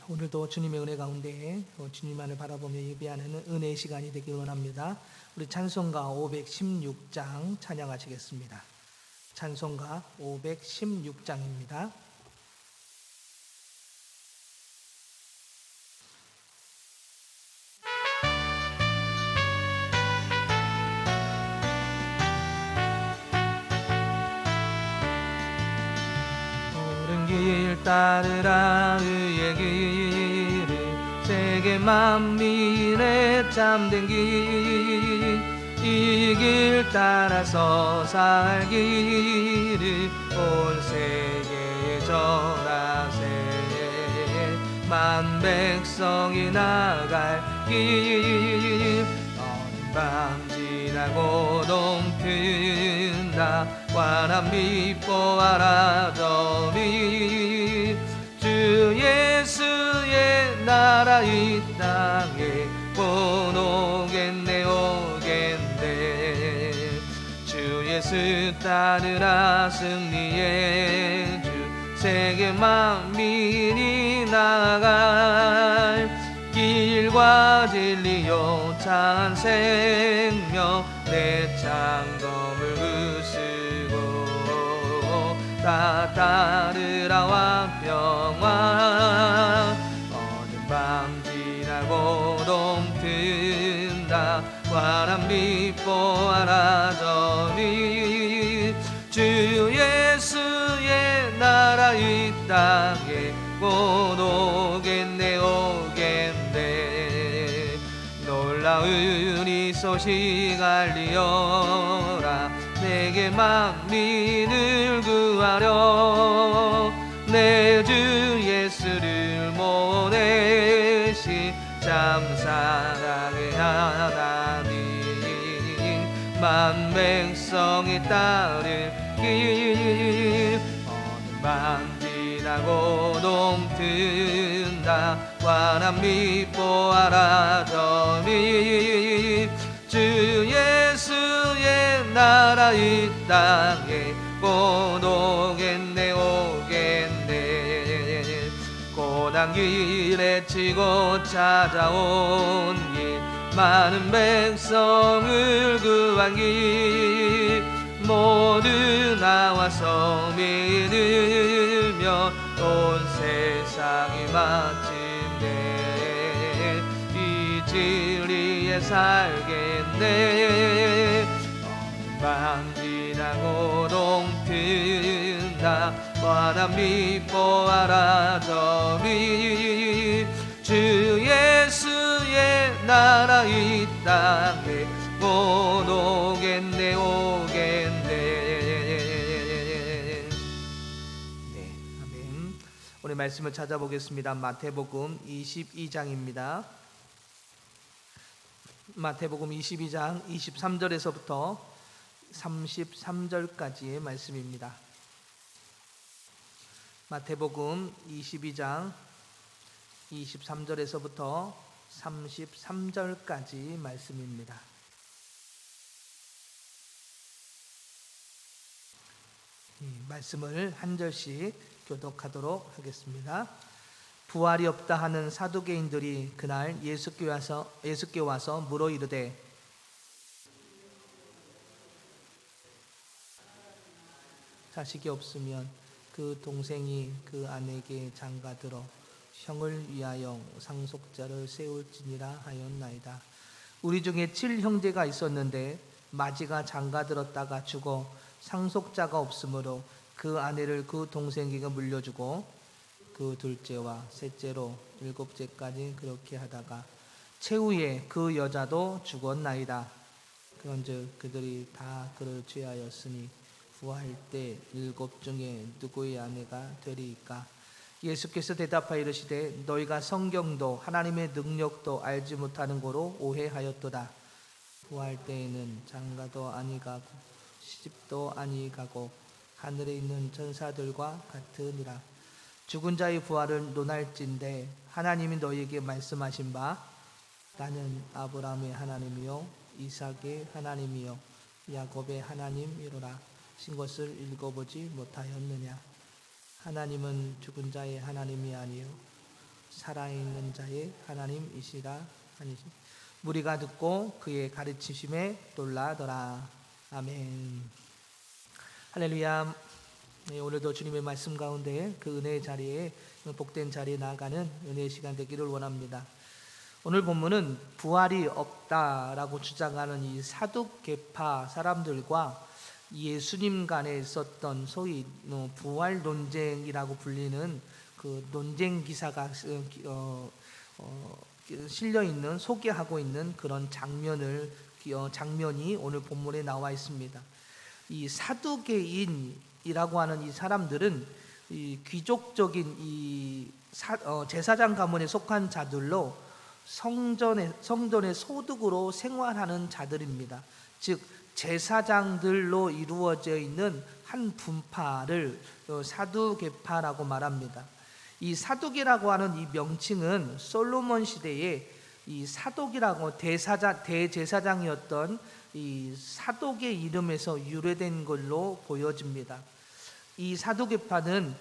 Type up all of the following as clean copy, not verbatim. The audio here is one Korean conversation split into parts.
오늘도 주님의 은혜 가운데 주님만을 바라보며 예배하는 은혜의 시간이 되길 원합니다. 우리 찬송가 516장 찬양하시겠습니다. 찬송가 516장입니다. 옳은 길 따르라 의의 길을 세계 만민의 참된 길 이 길 따라서 살기를 온 세계에 전하세 만 백성이 나갈 길 어린 밤 지나고 동튼다 환한 빛 보아라 저미 주 예수의 나라 이 땅에 곧 오겠네 주 예수 따르라 승리의 주 세계 만민이 나갈 길과 진리요 참 생명 내 창검을 으쓰고 다 따르라 왕평화 어느 밤 지나고 동튼다 환한 빛 보아라 저리 주 예수의 나라 이 땅에 곧 오겠네 놀라운 이 소식 알리어라 내게 만민을 구하려 내 주 예수를 모내시 참 사랑의 하나님 만 백성이 따를 길 어느 밤 지나고 동튼다 환한 빛 보아라 저미 주 예수의 나라 이 땅에 곧 오겠네 고난 길에 치고 찾아온 길 많은 백성을 구한 길 모두 나와서 믿으며 온 세상이 마침내 이 진리에 살겠네 어느 밤 지나고 동튼다 환한 빛 보아라 저미 주 예수의 나라 이 땅에 곧 오겠네 네, 아멘. 오늘 말씀을 찾아보겠습니다. 마태복음 22장입니다. 마태복음 22장 23절에서부터 33절까지의 말씀입니다. 마태복음 22장 23절에서부터 33절까지 말씀입니다. 말씀을 한 절씩 교독하도록 하겠습니다. 부활이 없다 하는 사두개인들이 그날 예수께 와서 물어 이르되 자식이 없으면 그 동생이 그 아내에게 장가들어 형을 위하여 상속자를 세울지니라 하였나이다. 우리 중에 7형제가 있었는데 마지가 장가들었다가 죽어 상속자가 없으므로 그 아내를 그 동생에게 물려주고 그 둘째와 셋째로 7째까지 그렇게 하다가 최후에 그 여자도 죽었나이다. 그런즉 그들이 다 그를 죄하였으니 부활할 때 7 중에 누구의 아내가 되리이까? 예수께서 대답하여 이르시되 너희가 성경도 하나님의 능력도 알지 못하는 거로 오해하였도다. 부활할 때에는 장가도 아니 가고 시집도 아니 가고 하늘에 있는 천사들과 같으니라. 죽은 자의 부활을 논할진대 하나님이 너희에게 말씀하신 바 나는 아브라함의 하나님이요 이삭의 하나님이요 야곱의 하나님이로라 신 것을 읽어보지 못하였느냐? 하나님은 죽은 자의 하나님이 아니요 살아있는 자의 하나님이시라 하니시. 무리가 듣고 그의 가르치심에 놀라더라. 아멘. 할렐루야. 네, 오늘도 주님의 말씀 가운데 그 은혜의 자리에, 복된 자리에 나아가는 은혜의 시간 되기를 원합니다. 오늘 본문은 부활이 없다라고 주장하는 이 사두개파 사람들과 예수님 간에 있었던 소위 부활 논쟁이라고 불리는 그 논쟁 기사가 실려 있는, 소개하고 있는 그런 장면이 오늘 본문에 나와 있습니다. 이 사두개인이라고 하는 이 사람들은 이 귀족적인 제사장 가문에 속한 자들로 성전의 소득으로 생활하는 자들입니다. 즉 제사장들로 이루어져 있는 한 분파를 사두개파라고 말합니다. 이 사두개라고 하는 이 명칭은 솔로몬 시대에 이 사독이라고 대제사장이었던 이 사독의 이름에서 유래된 걸로 보여집니다. 이 사두개파는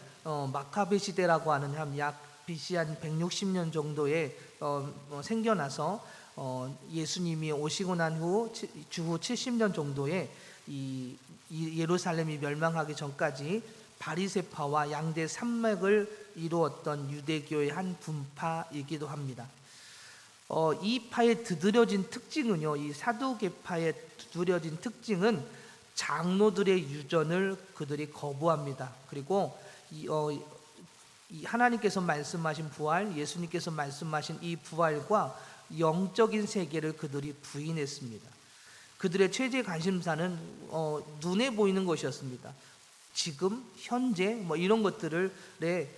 마카베 시대라고 하는 약 BC 한 160년 정도에 생겨나서 예수님이 오시고 난 후 주후 70년 정도에 이 예루살렘이 멸망하기 전까지 바리새파와 양대 산맥을 이루었던 유대교의 한 분파이기도 합니다. 이 파의 두드러진 특징은요, 이 사두개파의 두드러진 특징은 장로들의 유전을 그들이 거부합니다. 그리고 이 하나님께서 말씀하신 부활, 예수님께서 말씀하신 이 부활과 영적인 세계를 그들이 부인했습니다. 그들의 최대 관심사는 눈에 보이는 것이었습니다. 지금, 현재 이런 것들에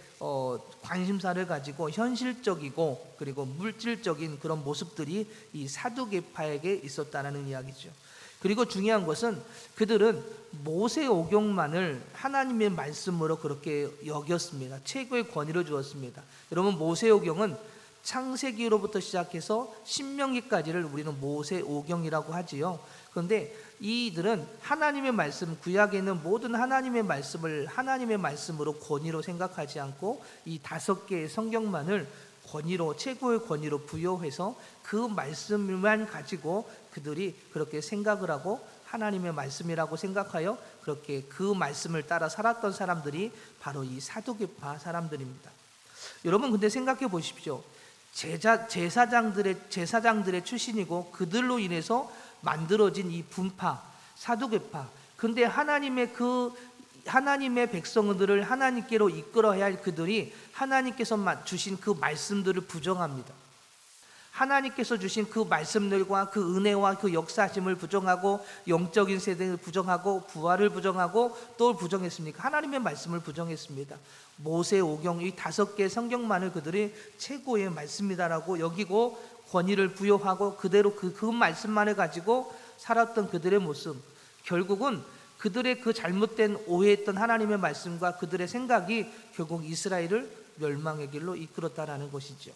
관심사를 가지고 현실적이고 그리고 물질적인 그런 모습들이 이 사두개파에게 있었다는 이야기죠. 그리고 중요한 것은 그들은 모세오경만을 하나님의 말씀으로 그렇게 여겼습니다. 최고의 권위를 주었습니다. 여러분, 모세오경은 창세기로부터 시작해서 신명기까지를 우리는 모세오경이라고 하지요. 그런데 이들은 하나님의 말씀, 구약에 있는 모든 하나님의 말씀을 하나님의 말씀으로 권위로 생각하지 않고 이 5개의 성경만을 권위로, 최고의 권위로 부여해서 그 말씀만 가지고 그들이 그렇게 생각을 하고 하나님의 말씀이라고 생각하여 그렇게 그 말씀을 따라 살았던 사람들이 바로 이 사두개파 사람들입니다. 여러분, 근데 생각해 보십시오. 제사장들의 출신이고 그들로 인해서 만들어진 이 분파, 사두개파. 근데 하나님의 백성들을 하나님께로 이끌어야 할 그들이 하나님께서 주신 그 말씀들을 부정합니다. 하나님께서 주신 그 말씀들과 그 은혜와 그 역사심을 부정하고 영적인 세대를 부정하고 부활을 부정하고 또 부정했습니까? 하나님의 말씀을 부정했습니다. 모세오경 이 5개 성경만을 그들이 최고의 말씀이다라고 여기고 권위를 부여하고 그대로 그 말씀만을 가지고 살았던 그들의 모습, 결국은 그들의 그 잘못된 오해했던 하나님의 말씀과 그들의 생각이 결국 이스라엘을 멸망의 길로 이끌었다라는 것이죠.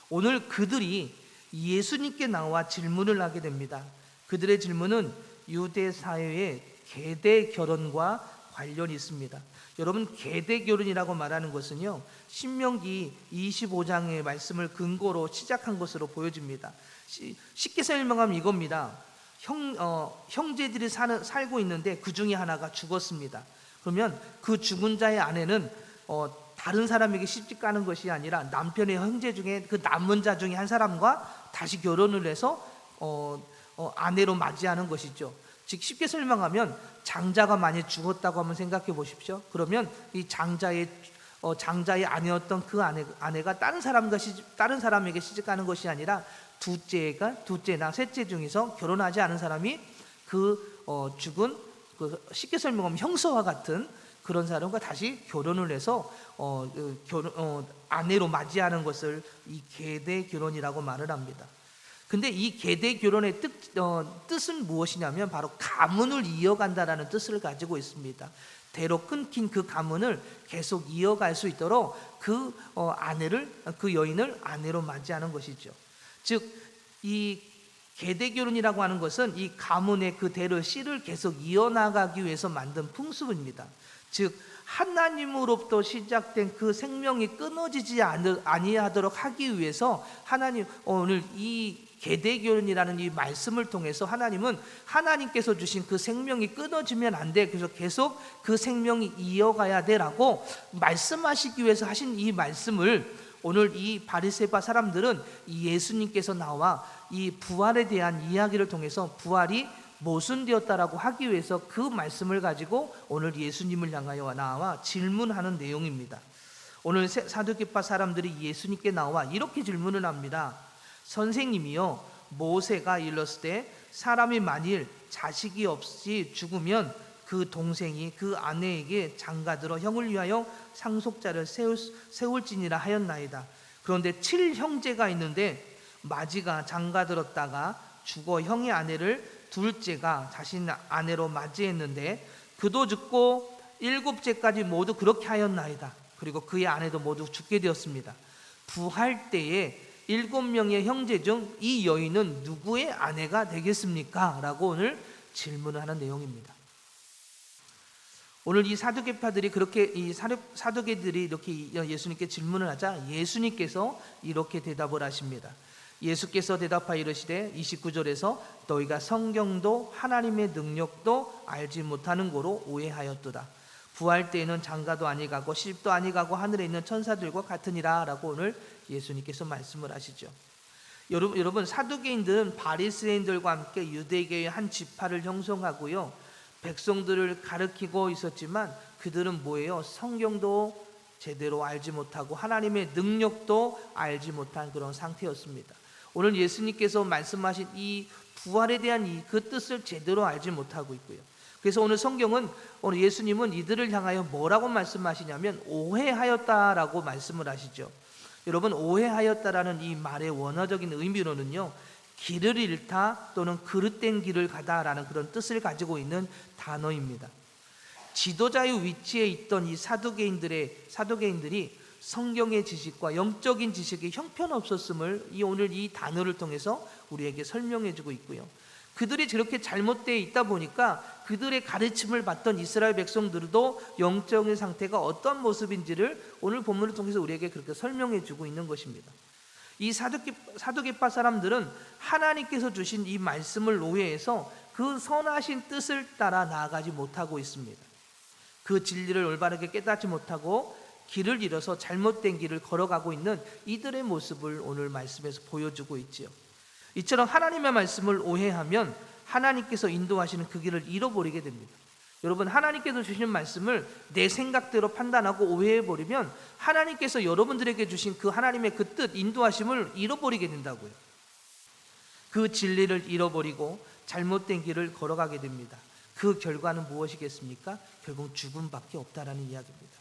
오늘 그들이 예수님께 나와 질문을 하게 됩니다. 그들의 질문은 유대 사회의 계대 결혼과 관련이 있습니다. 여러분, 계대 결혼이라고 말하는 것은요, 신명기 25장의 말씀을 근거로 시작한 것으로 보여집니다. 쉽게 설명하면 이겁니다. 형제들이 살고 있는데 그 중에 하나가 죽었습니다. 그러면 그 죽은 자의 아내는 다른 사람에게 시집 가는 것이 아니라 남편의 형제 중에 그 남은 자 중에 한 사람과 다시 결혼을 해서 아내로 맞이하는 것이죠. 즉 쉽게 설명하면 장자가 만약 죽었다고 한번 생각해 보십시오. 그러면 이 장자의 아내였던 그 아내가 다른 사람에게 시집 가는 것이 아니라 둘째나 셋째 중에서 결혼하지 않은 사람이 죽은 쉽게 설명하면 형사와 같은 그런 사람과 다시 결혼을 해서 아내로 맞이하는 것을 이 계대 결혼이라고 말을 합니다. 근데 이 계대 결혼의 뜻은 무엇이냐면 바로 가문을 이어간다라는 뜻을 가지고 있습니다. 대로 끊긴 그 가문을 계속 이어갈 수 있도록 그 여인을 아내로 맞이하는 것이죠. 즉 이 계대 결혼이라고 하는 것은 이 가문의 그 씨를 계속 이어나가기 위해서 만든 풍습입니다. 즉 하나님으로부터 시작된 그 생명이 끊어지지 아니하도록 하기 위해서 하나님 오늘 이 계대교훈이라는 이 말씀을 통해서 하나님은 하나님께서 주신 그 생명이 끊어지면 안 돼. 그래서 계속 그 생명이 이어가야 돼라고 말씀하시기 위해서 하신 이 말씀을 오늘 이 바리새파 사람들은 이 예수님께서 나와 이 부활에 대한 이야기를 통해서 부활이 모순되었다라고 하기 위해서 그 말씀을 가지고 오늘 예수님을 향하여 나와 질문하는 내용입니다. 오늘 사두개파 사람들이 예수님께 나와 이렇게 질문을 합니다. 선생님이요, 모세가 일렀을 때 사람이 만일 자식이 없이 죽으면 그 동생이 그 아내에게 장가들어 형을 위하여 상속자를 세울지니라 하였나이다. 그런데 7형제가 있는데 마지가 장가들었다가 죽어 형의 아내를 둘째가 자신 아내로 맞이했는데 그도 죽고 7째까지 모두 그렇게 하였나이다. 그리고 그의 아내도 모두 죽게 되었습니다. 부활 때에 7명의 형제 중 이 여인은 누구의 아내가 되겠습니까? 라고 오늘 질문을 하는 내용입니다. 오늘 이 사두개파들이 그렇게 사두개들이 이렇게 예수님께 질문을 하자 예수님께서 이렇게 대답을 하십니다. 예수께서 대답하여 이르시되 29절에서 너희가 성경도 하나님의 능력도 알지 못하는 거로 오해하였도다. 부활 때에는 장가도 아니가고 시집도 아니가고 하늘에 있는 천사들과 같으니라 라고 오늘 예수님께서 말씀을 하시죠. 여러분 사두개인들은 바리새인들과 함께 유대계의 한 지파를 형성하고요, 백성들을 가르치고 있었지만 그들은 뭐예요? 성경도 제대로 알지 못하고 하나님의 능력도 알지 못한 그런 상태였습니다. 오늘 예수님께서 말씀하신 이 부활에 대한 그 뜻을 제대로 알지 못하고 있고요. 그래서 오늘 성경은 오늘 예수님은 이들을 향하여 뭐라고 말씀하시냐면 오해하였다라고 말씀을 하시죠. 여러분, 오해하였다라는 이 말의 원어적인 의미로는요, 길을 잃다 또는 그릇된 길을 가다라는 그런 뜻을 가지고 있는 단어입니다. 지도자의 위치에 있던 이 사두개인들이 성경의 지식과 영적인 지식이 형편없었음을 오늘 이 단어를 통해서 우리에게 설명해주고 있고요. 그들이 저렇게 잘못되어 있다 보니까 그들의 가르침을 받던 이스라엘 백성들도 영적인 상태가 어떤 모습인지를 오늘 본문을 통해서 우리에게 그렇게 설명해주고 있는 것입니다. 이 사두개파 사람들은 하나님께서 주신 이 말씀을 오해해서 그 선하신 뜻을 따라 나아가지 못하고 있습니다. 그 진리를 올바르게 깨닫지 못하고 길을 잃어서 잘못된 길을 걸어가고 있는 이들의 모습을 오늘 말씀에서 보여주고 있지요. 이처럼 하나님의 말씀을 오해하면 하나님께서 인도하시는 그 길을 잃어버리게 됩니다. 여러분, 하나님께서 주신 말씀을 내 생각대로 판단하고 오해해버리면 하나님께서 여러분들에게 주신 그 하나님의 그 뜻, 인도하심을 잃어버리게 된다고요. 그 진리를 잃어버리고 잘못된 길을 걸어가게 됩니다. 그 결과는 무엇이겠습니까? 결국 죽음밖에 없다라는 이야기입니다.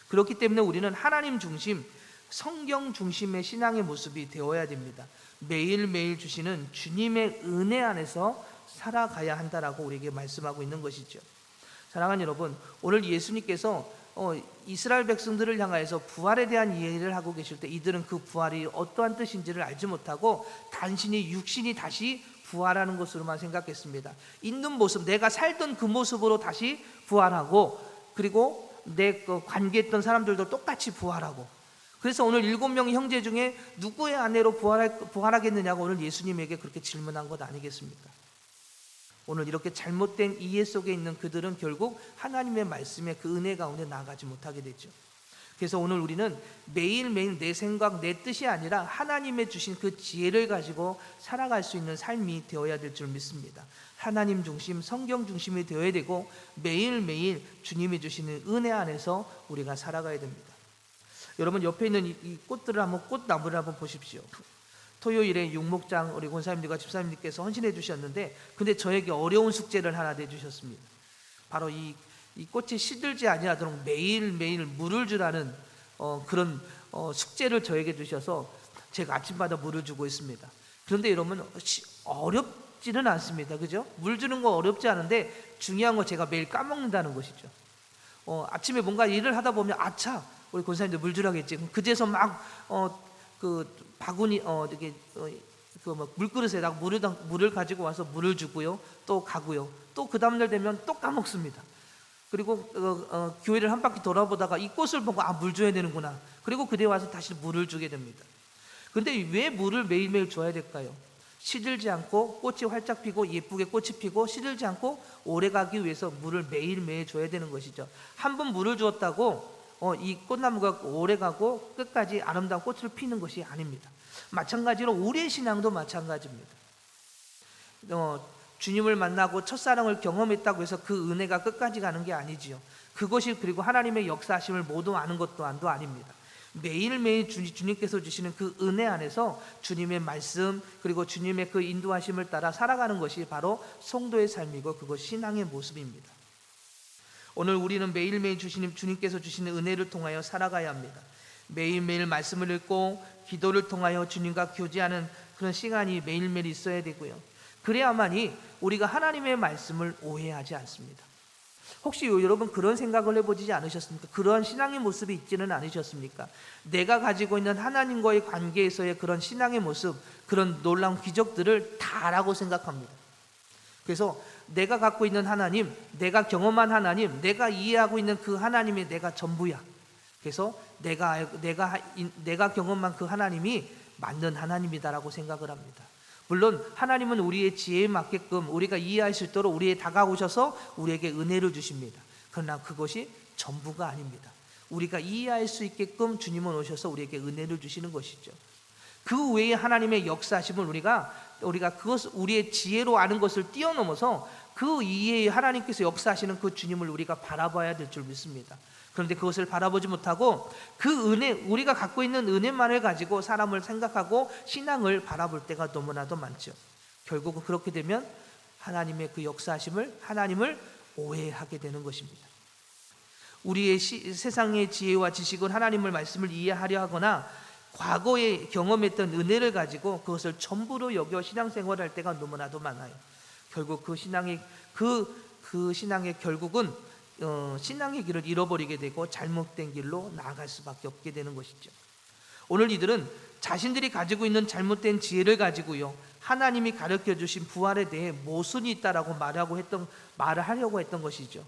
그렇기 때문에 우리는 하나님 중심, 성경 중심의 신앙의 모습이 되어야 됩니다. 매일매일 주시는 주님의 은혜 안에서 살아가야 한다라고 우리에게 말씀하고 있는 것이죠. 사랑하는 여러분, 오늘 예수님께서 이스라엘 백성들을 향하여서 부활에 대한 이해를 하고 계실 때 이들은 그 부활이 어떠한 뜻인지를 알지 못하고 단순히 육신이 다시 부활하는 것으로만 생각했습니다. 있는 모습, 내가 살던 그 모습으로 다시 부활하고, 그리고 내 관계했던 사람들도 똑같이 부활하고, 그래서 오늘 7명의 형제 중에 누구의 아내로 부활하겠느냐고 오늘 예수님에게 그렇게 질문한 것 아니겠습니까? 오늘 이렇게 잘못된 이해 속에 있는 그들은 결국 하나님의 말씀의 그 은혜 가운데 나아가지 못하게 되죠. 그래서 오늘 우리는 매일매일 내 생각, 내 뜻이 아니라 하나님의 주신 그 지혜를 가지고 살아갈 수 있는 삶이 되어야 될 줄 믿습니다. 하나님 중심, 성경 중심이 되어야 되고 매일매일 주님이 주시는 은혜 안에서 우리가 살아가야 됩니다. 여러분, 옆에 있는 이 꽃들을 꽃나무를 한번 보십시오. 토요일에 육목장 우리 권사님들과 집사님들께서 헌신해 주셨는데, 근데 저에게 어려운 숙제를 하나 내주셨습니다. 바로 이 꽃이 시들지 아니하도록 매일매일 물을 주라는 그런 숙제를 저에게 주셔서 제가 아침마다 물을 주고 있습니다. 그런데 여러분, 어렵지는 않습니다. 그죠? 물 주는 거 어렵지 않은데 중요한 건 제가 매일 까먹는다는 것이죠. 아침에 뭔가 일을 하다 보면 아차, 우리 권사님들 물 주라겠지. 그제서 막 그 바구니 이렇게 그 물그릇에다가 물을 가지고 와서 물을 주고요, 또 가고요, 또 그 다음날 되면 또 까먹습니다. 그리고 교회를 한 바퀴 돌아보다가 이 꽃을 보고 물 줘야 되는구나. 그리고 그때 와서 다시 물을 주게 됩니다. 그런데 왜 물을 매일매일 줘야 될까요? 시들지 않고 꽃이 활짝 피고 예쁘게 꽃이 피고 시들지 않고 오래가기 위해서 물을 매일매일 줘야 되는 것이죠. 한 번 물을 주었다고 이 꽃나무가 오래가고 끝까지 아름다운 꽃을 피는 것이 아닙니다. 마찬가지로 우리의 신앙도 마찬가지입니다. 주님을 만나고 첫사랑을 경험했다고 해서 그 은혜가 끝까지 가는 게 아니지요. 그것이 그리고 하나님의 역사하심을 모두 아는 것 또한도 아닙니다. 매일매일 주님께서 주시는 그 은혜 안에서 주님의 말씀 그리고 주님의 그 인도하심을 따라 살아가는 것이 바로 성도의 삶이고 그것이 신앙의 모습입니다. 오늘 우리는 매일매일 주님께서 주시는 은혜를 통하여 살아가야 합니다. 매일매일 말씀을 읽고 기도를 통하여 주님과 교제하는 그런 시간이 매일매일 있어야 되고요. 그래야만이 우리가 하나님의 말씀을 오해하지 않습니다. 혹시 여러분 그런 생각을 해보지 않으셨습니까? 그런 신앙의 모습이 있지는 않으셨습니까? 내가 가지고 있는 하나님과의 관계에서의 그런 신앙의 모습, 그런 놀라운 기적들을 다라고 생각합니다. 그래서 내가 갖고 있는 하나님, 내가 경험한 하나님, 내가 이해하고 있는 그 하나님이 내가 전부야. 그래서 내가 경험한 그 하나님이 맞는 하나님이다라고 생각을 합니다. 물론 하나님은 우리의 지혜에 맞게끔 우리가 이해할 수 있도록 우리에 다가오셔서 우리에게 은혜를 주십니다. 그러나 그것이 전부가 아닙니다. 우리가 이해할 수 있게끔 주님은 오셔서 우리에게 은혜를 주시는 것이죠. 그 외에 하나님의 역사하심을 우리가 그것을 우리의 지혜로 아는 것을 뛰어넘어서 그 이해에 하나님께서 역사하시는 그 주님을 우리가 바라봐야 될 줄 믿습니다. 그런데 그것을 바라보지 못하고 그 은혜, 우리가 갖고 있는 은혜만을 가지고 사람을 생각하고 신앙을 바라볼 때가 너무나도 많죠. 결국은 그렇게 되면 하나님의 그 역사하심을, 하나님을 오해하게 되는 것입니다. 우리의 세상의 지혜와 지식은 하나님의 말씀을 이해하려 하거나 과거에 경험했던 은혜를 가지고 그것을 전부로 여겨 신앙생활을 할 때가 너무나도 많아요. 결국 그 신앙의 결국은 신앙의 길을 잃어버리게 되고 잘못된 길로 나아갈 수밖에 없게 되는 것이죠. 오늘 이들은 자신들이 가지고 있는 잘못된 지혜를 가지고요, 하나님이 가르쳐 주신 부활에 대해 모순이 있다라고 말을 하려고 했던 것이죠.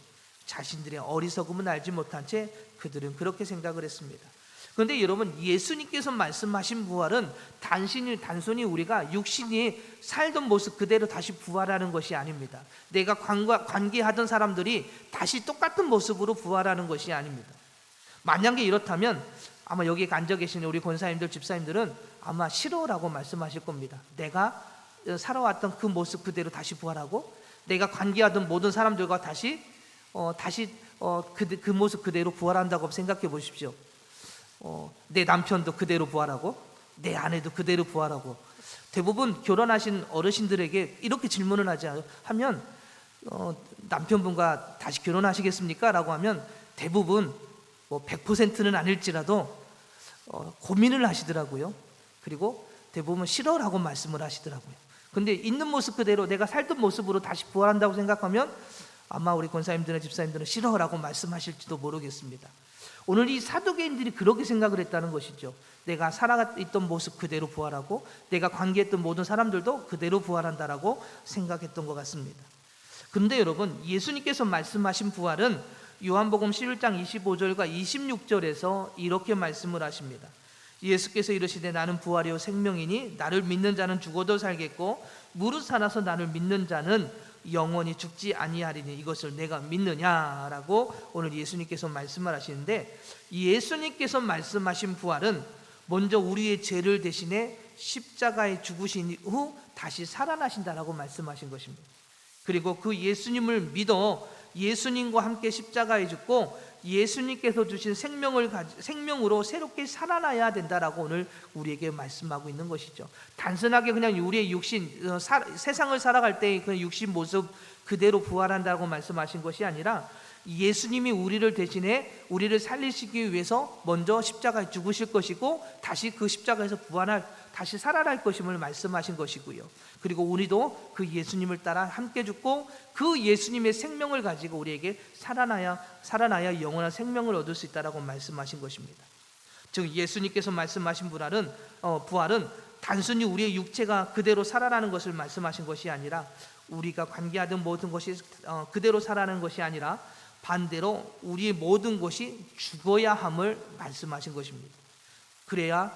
자신들의 어리석음은 알지 못한 채 그들은 그렇게 생각을 했습니다. 그런데 여러분, 예수님께서 말씀하신 부활은 단순히 우리가 육신이 살던 모습 그대로 다시 부활하는 것이 아닙니다. 내가 관계하던 사람들이 다시 똑같은 모습으로 부활하는 것이 아닙니다. 만약에 이렇다면 아마 여기 앉아 계신 우리 권사님들, 집사님들은 아마 싫어라고 말씀하실 겁니다. 내가 살아왔던 그 모습 그대로 다시 부활하고 내가 관계하던 모든 사람들과 다시 그 모습 그대로 부활한다고 생각해 보십시오. 내 남편도 그대로 부활하고 내 아내도 그대로 부활하고. 대부분 결혼하신 어르신들에게 이렇게 질문을 하면 남편분과 다시 결혼하시겠습니까? 라고 하면 대부분 100%는 아닐지라도 고민을 하시더라고요. 그리고 대부분 싫어라고 말씀을 하시더라고요. 근데 있는 모습 그대로 내가 살던 모습으로 다시 부활한다고 생각하면 아마 우리 권사님들이나 집사님들은 싫어라고 말씀하실지도 모르겠습니다. 오늘 이 사두개인들이 그렇게 생각을 했다는 것이죠. 내가 살아있던 모습 그대로 부활하고 내가 관계했던 모든 사람들도 그대로 부활한다라고 생각했던 것 같습니다. 그런데 여러분, 예수님께서 말씀하신 부활은 요한복음 11장 25절과 26절에서 이렇게 말씀을 하십니다. 예수께서 이르시되 나는 부활이요 생명이니 나를 믿는 자는 죽어도 살겠고 무릇 살아서 나를 믿는 자는 영원히 죽지 아니하리니 이것을 내가 믿느냐라고 오늘 예수님께서 말씀을 하시는데, 예수님께서 말씀하신 부활은 먼저 우리의 죄를 대신해 십자가에 죽으신 후 다시 살아나신다라고 말씀하신 것입니다. 그리고 그 예수님을 믿어 예수님과 함께 십자가에 죽고 예수님께서 주신 생명으로 새롭게 살아나야 된다라고 오늘 우리에게 말씀하고 있는 것이죠. 단순하게 그냥 우리의 육신, 세상을 살아갈 때의 그 육신 모습 그대로 부활한다고 말씀하신 것이 아니라 예수님이 우리를 대신해 우리를 살리시기 위해서 먼저 십자가에 죽으실 것이고 다시 그 십자가에서 다시 살아날 것임을 말씀하신 것이고요. 그리고 우리도 그 예수님을 따라 함께 죽고 그 예수님의 생명을 가지고 우리에게 살아나야 영원한 생명을 얻을 수 있다라고 말씀하신 것입니다. 즉 예수님께서 말씀하신 부활은 단순히 우리의 육체가 그대로 살아나는 것을 말씀하신 것이 아니라 우리가 관계하던 모든 것이 그대로 살아나는 것이 아니라 반대로 우리의 모든 것이 죽어야 함을 말씀하신 것입니다. 그래야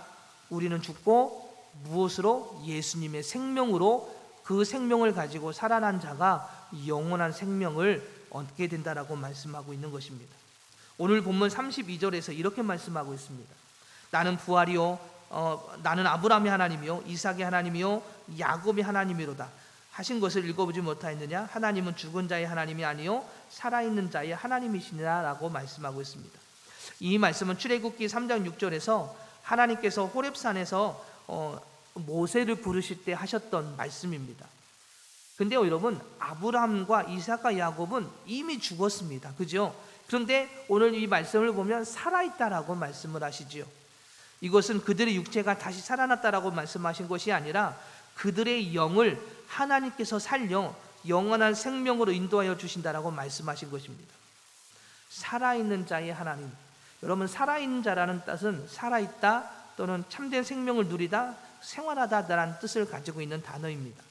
우리는 죽고 무엇으로? 예수님의 생명으로 그 생명을 가지고 살아난 자가 영원한 생명을 얻게 된다라고 말씀하고 있는 것입니다. 오늘 본문 32절에서 이렇게 말씀하고 있습니다. 나는 부활이요 나는 아브라함의 하나님이요 이삭의 하나님이요 야곱의 하나님이로다 하신 것을 읽어보지 못하였느냐? 하나님은 죽은 자의 하나님이 아니요 살아있는 자의 하나님이시니라 라고 말씀하고 있습니다. 이 말씀은 출애굽기 3장 6절에서 하나님께서 호렙산에서 모세를 부르실 때 하셨던 말씀입니다. 근데요 여러분, 아브라함과 이삭과 야곱은 이미 죽었습니다. 그죠? 그런데 오늘 이 말씀을 보면 살아있다라고 말씀을 하시지요. 이것은 그들의 육체가 다시 살아났다라고 말씀하신 것이 아니라 그들의 영을 하나님께서 살려 영원한 생명으로 인도하여 주신다라고 말씀하신 것입니다. 살아있는 자의 하나님. 여러분, 살아있는 자라는 뜻은 살아있다 또는 참된 생명을 누리다, 생활하다라는 뜻을 가지고 있는 단어입니다.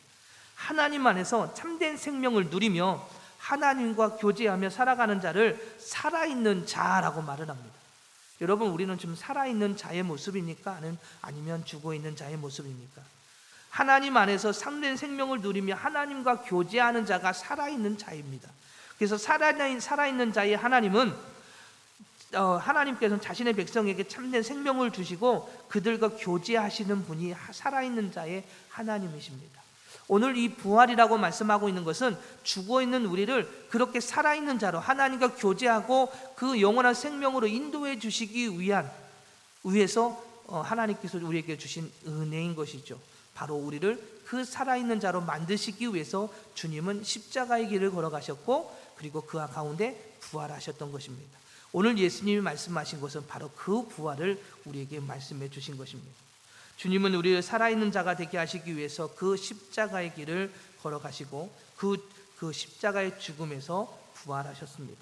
하나님 안에서 참된 생명을 누리며 하나님과 교제하며 살아가는 자를 살아있는 자라고 말을 합니다. 여러분, 우리는 지금 살아있는 자의 모습입니까? 아니면 죽어있는 자의 모습입니까? 하나님 안에서 참된 생명을 누리며 하나님과 교제하는 자가 살아있는 자입니다. 그래서 살아있는 자의 하나님은 하나님께서는 자신의 백성에게 참된 생명을 주시고 그들과 교제하시는 분이 살아있는 자의 하나님이십니다. 오늘 이 부활이라고 말씀하고 있는 것은 죽어있는 우리를 그렇게 살아있는 자로 하나님과 교제하고 그 영원한 생명으로 인도해 주시기 위해서 하나님께서 우리에게 주신 은혜인 것이죠. 바로 우리를 그 살아있는 자로 만드시기 위해서 주님은 십자가의 길을 걸어가셨고 그리고 그 가운데 부활하셨던 것입니다. 오늘 예수님이 말씀하신 것은 바로 그 부활을 우리에게 말씀해 주신 것입니다. 주님은 우리를 살아있는 자가 되게 하시기 위해서 그 십자가의 길을 걸어가시고 그 십자가의 죽음에서 부활하셨습니다.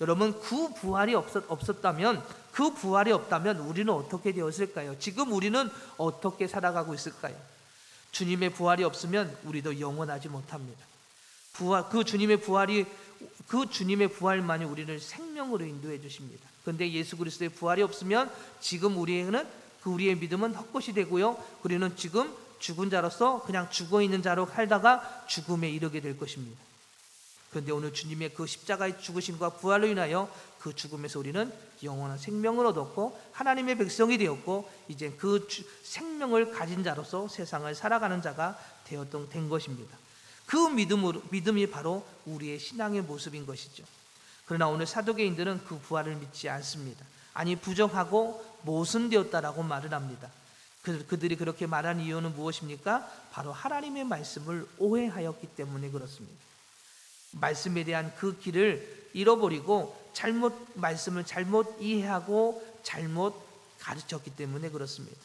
여러분, 그 부활이 없었다면, 그 부활이 없다면 우리는 어떻게 되었을까요? 지금 우리는 어떻게 살아가고 있을까요? 주님의 부활이 없으면 우리도 영원하지 못합니다. 그 주님의 부활만이 우리를 생명으로 인도해 주십니다. 그런데 예수 그리스도의 부활이 없으면 지금 우리의 믿음은 헛것이 되고요, 우리는 지금 죽은 자로서 그냥 죽어있는 자로 살다가 죽음에 이르게 될 것입니다. 그런데 오늘 주님의 그 십자가의 죽으심과 부활로 인하여 그 죽음에서 우리는 영원한 생명을 얻었고 하나님의 백성이 되었고 이제 그 생명을 가진 자로서 세상을 살아가는 자가 된 것입니다. 그 믿음이 바로 우리의 신앙의 모습인 것이죠. 그러나 오늘 사두개인들은 그 부활을 믿지 않습니다. 아니, 부정하고 모순되었다라고 말을 합니다. 그들이 그렇게 말한 이유는 무엇입니까? 바로 하나님의 말씀을 오해하였기 때문에 그렇습니다. 말씀에 대한 그 길을 잃어버리고 말씀을 잘못 이해하고 잘못 가르쳤기 때문에 그렇습니다.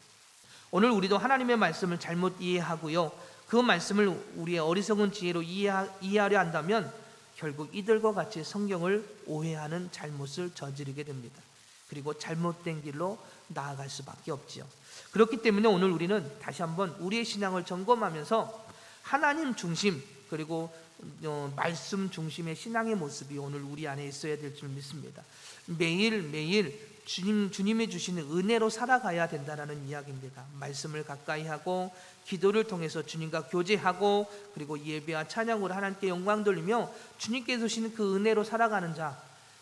오늘 우리도 하나님의 말씀을 잘못 이해하고요, 그 말씀을 우리의 어리석은 지혜로 이해하려 한다면 결국 이들과 같이 성경을 오해하는 잘못을 저지르게 됩니다. 그리고 잘못된 길로 나아갈 수밖에 없지요. 그렇기 때문에 오늘 우리는 다시 한번 우리의 신앙을 점검하면서 하나님 중심 그리고 말씀 중심의 신앙의 모습이 오늘 우리 안에 있어야 될 줄 믿습니다. 매일매일 주님이 주시는 은혜로 살아가야 된다는 이야기입니다. 말씀을 가까이 하고 기도를 통해서 주님과 교제하고 그리고 예배와 찬양으로 하나님께 영광 돌리며 주님께서 주시는 그 은혜로 살아가는 자,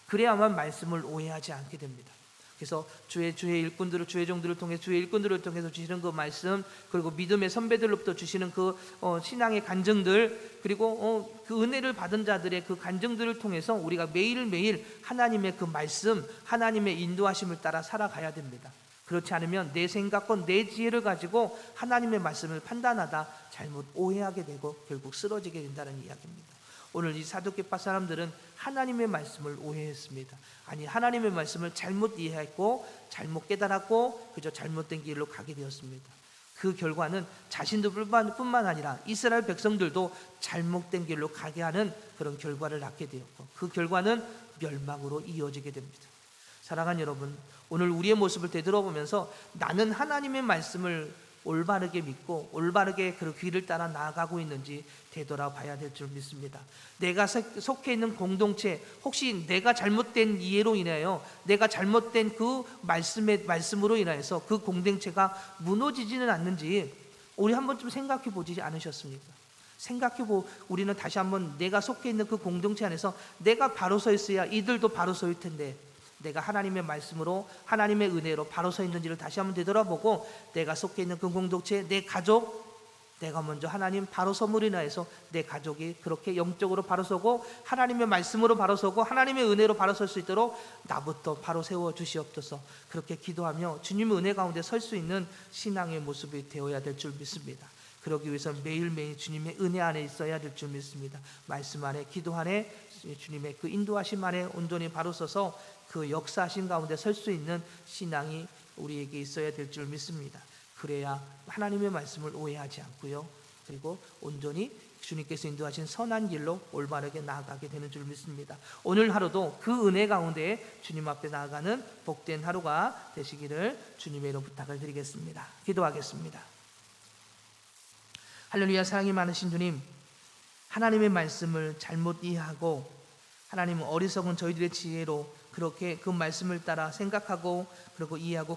그래야만 말씀을 오해하지 않게 됩니다. 그래서 주의 일꾼들을, 주의 종들을 통해 주의 일꾼들을 통해서 주시는 그 말씀, 그리고 믿음의 선배들로부터 주시는 그 신앙의 간증들, 그리고 그 은혜를 받은 자들의 그 간증들을 통해서 우리가 매일매일 하나님의 그 말씀, 하나님의 인도하심을 따라 살아가야 됩니다. 그렇지 않으면 내 생각과 내 지혜를 가지고 하나님의 말씀을 판단하다 잘못 오해하게 되고 결국 쓰러지게 된다는 이야기입니다. 오늘 이 사두개파 사람들은 하나님의 말씀을 오해했습니다. 아니, 하나님의 말씀을 잘못 이해했고 잘못 깨달았고 그저 잘못된 길로 가게 되었습니다. 그 결과는 자신도 뿐만 아니라 이스라엘 백성들도 잘못된 길로 가게 하는 그런 결과를 낳게 되었고 그 결과는 멸망으로 이어지게 됩니다. 사랑하는 여러분, 오늘 우리의 모습을 되돌아보면서 나는 하나님의 말씀을 올바르게 믿고 올바르게 그 길을 따라 나아가고 있는지 되돌아봐야 될 줄 믿습니다. 내가 속해 있는 공동체, 혹시 내가 잘못된 이해로 인하여, 내가 잘못된 그 말씀으로 인하여서 그 공동체가 무너지지는 않는지 우리 한번 좀 생각해 보지 않으셨습니까? 우리는 다시 한번 내가 속해 있는 그 공동체 안에서 내가 바로 서 있어야 이들도 바로 서일 텐데, 내가 하나님의 말씀으로 하나님의 은혜로 바로 서 있는지를 다시 한번 되돌아보고, 내가 속해 있는 그 공동체, 내 가족, 내가 먼저 하나님 바로 서므로 인하여서 내 가족이 그렇게 영적으로 바로 서고 하나님의 말씀으로 바로 서고 하나님의 은혜로 바로 설 수 있도록 나부터 바로 세워 주시옵소서. 그렇게 기도하며 주님의 은혜 가운데 설 수 있는 신앙의 모습이 되어야 될 줄 믿습니다. 그러기 위해서 매일매일 주님의 은혜 안에 있어야 될 줄 믿습니다. 말씀 안에, 기도 안에, 주님의 그 인도하심 안에 온전히 바로 서서 그 역사하신 가운데 설 수 있는 신앙이 우리에게 있어야 될 줄 믿습니다. 그래야 하나님의 말씀을 오해하지 않고요, 그리고 온전히 주님께서 인도하신 선한 길로 올바르게 나아가게 되는 줄 믿습니다. 오늘 하루도 그 은혜 가운데 주님 앞에 나아가는 복된 하루가 되시기를 주님의 이름으로 부탁을 드리겠습니다. 기도하겠습니다. 할렐루야. 사랑이 많으신 주님, 하나님의 말씀을 잘못 이해하고 하나님은 어리석은 저희들의 지혜로 그렇게 그 말씀을 따라 생각하고 그리고 이해하고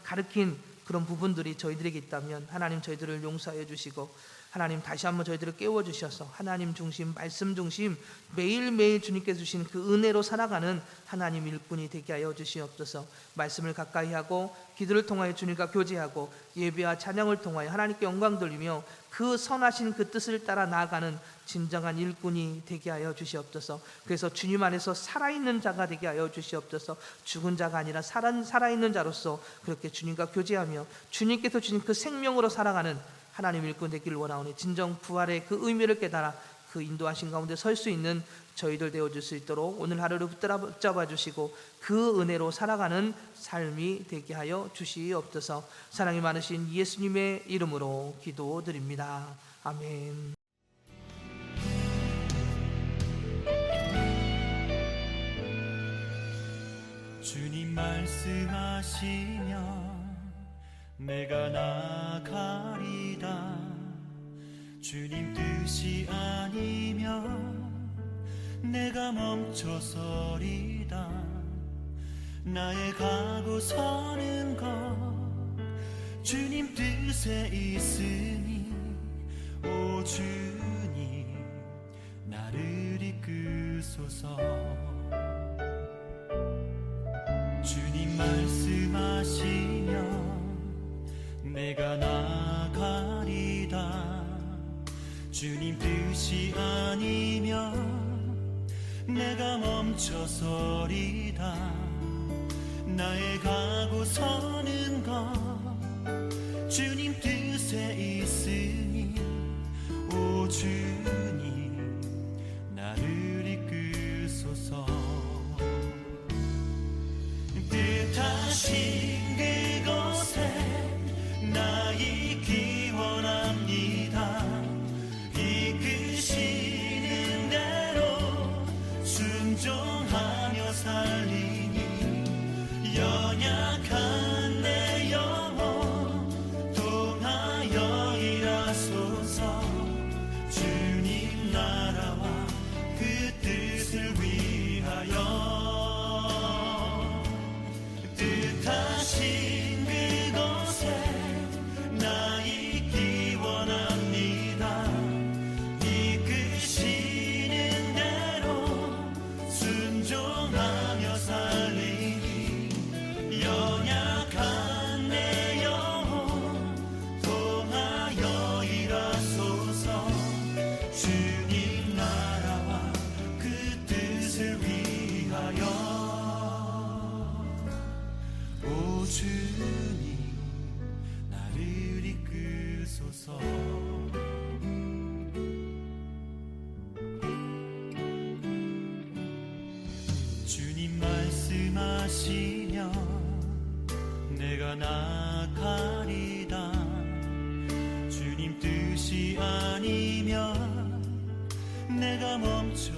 가르친 그런 부분들이 저희들에게 있다면 하나님 저희들을 용서하여 주시고, 하나님 다시 한번 저희들을 깨워주셔서 하나님 중심, 말씀 중심, 매일매일 주님께서 주신 그 은혜로 살아가는 하나님 일꾼이 되게 하여 주시옵소서. 말씀을 가까이 하고 기도를 통하여 주님과 교제하고 예배와 찬양을 통하여 하나님께 영광 돌리며 그 선하신 그 뜻을 따라 나아가는 진정한 일꾼이 되게 하여 주시옵소서. 그래서 주님 안에서 살아있는 자가 되게 하여 주시옵소서. 죽은 자가 아니라 살아있는 자로서 그렇게 주님과 교제하며 주님께서 주신 그 생명으로 살아가는 하나님 일꾼 되기를 원하오니, 진정 부활의 그 의미를 깨달아 그 인도하신 가운데 설 수 있는 저희들 되어줄 수 있도록 오늘 하루를 붙잡아 주시고 그 은혜로 살아가는 삶이 되게 하여 주시옵소서. 사랑이 많으신 예수님의 이름으로 기도드립니다. 아멘. 주님 말씀하시면 내가 나가리다. 주님 뜻이 아니면 내가 멈춰서리다. 나의 가고 서는 것 주님 뜻에 있으니, 오 주님 나를 이끄소서. 주님 말씀하시면 내가 나가리다. 주님 뜻이 아니면 내가 멈춰서리다. 나의 가고 서는 것 주님 뜻에 있으니, 오 주님 나를 이끄소서. 뜻하신 그곳에 나 있기 원합니다. 이끄시는 대로 순종하며 살리니, 연약한 내 영혼 통하여 일하소서. 주님 나라와 그 뜻을 위하여. 뜻하신 그곳에 나 있기 원합니다. 이끄시는 대로 순종하며 살리니, 연약한 내 영혼 통하여 일하소서. 주님 나라와 그 뜻을 위하여. 오 주님 나를 이끄소서. 주님 말씀하시면 내가 나가리다. 주님 뜻이 아니면 내가 멈춰